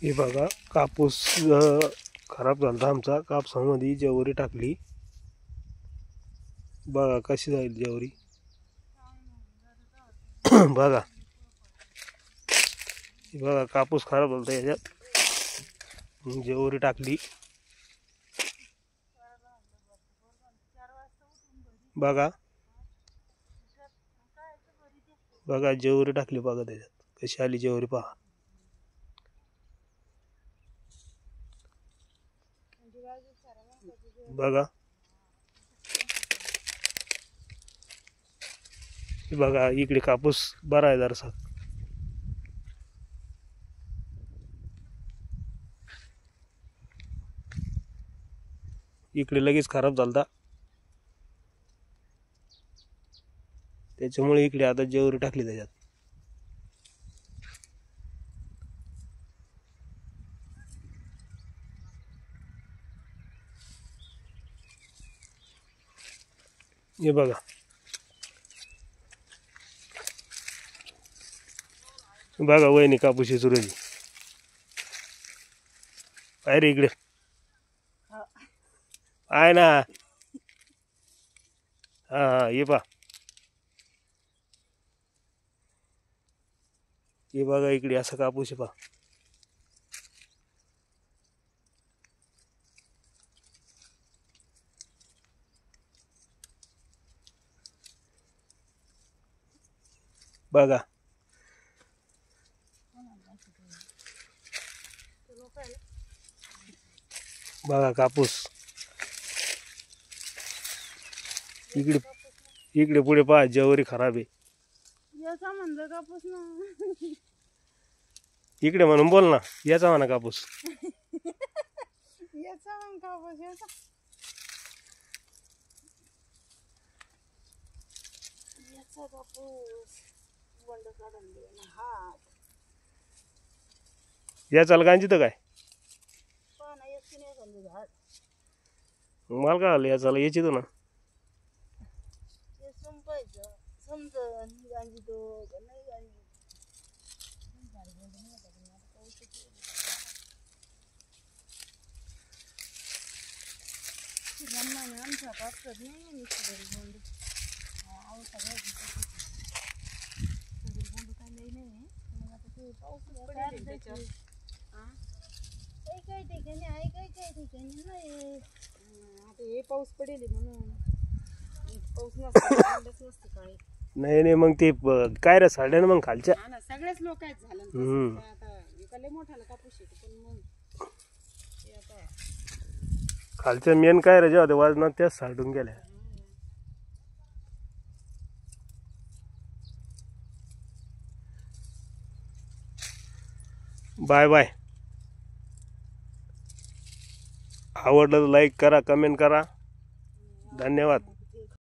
हे बघा कापूस खराब झाला आमचा. कापसामध्ये ज्वारी टाकली, बघा कशी जाईल ज्वारी. बघा बघा कापूस खराब झाला याच्यात, ज्वारी टाकली. बघा बघा ज्वारी टाकली, बघा त्याच्यात कशी आली ज्वारी पहा. बघा बघा इकडे कापूस बरा आहे जरासा. इकडे लगेच खराब झालता, त्याच्यामुळे इकडे आता ज्वारी टाकली त्याच्यात. हे बघा बघा वहिनी कापूस सुरजी आहे रे इकडे आहे ना. हा हा ये पा, हे बघा इकडे असा कापूस आहे पा. बघा बघा कापूस इकडे इकडे पुढे पहा ज्वारी खराब आहे. याचा म्हणलं कापूस ना, इकडे म्हणून बोल ना, याचा म्हणा कापूस. याचा म्हण कापूस, याचा कापूस बंड काढून दे ना हात. याचाला गांजी तर काय पण याची नाही समजत हात. मला काय आलं याचाला याची तो ना. ते संपायचं समजन गांजी तो का नाही गांजी. आमच्या कापसात नाही निघते बोंड. अहो सगळ्या बोंड काय लई नाही. मग आता ते पाऊस पडेल त्याच्यावर. काही ठिकाणी आहे, काही ठिकाणी नाही. आता हे पाऊस पडेल म्हणून पाऊस नसते काळी. नाही नाही मग ते काय रे साड्यानं मग खालच्या सगळेच लोक आहेत झालं. आता लय मोठाला कापूस येतो, पण मग ते आता खालच्या मेन काय रे जेव्हा वाजनात त्याच साडून गेल्या. Bye bye. आवडलं तर लाईक करा, कमेंट करा. धन्यवाद.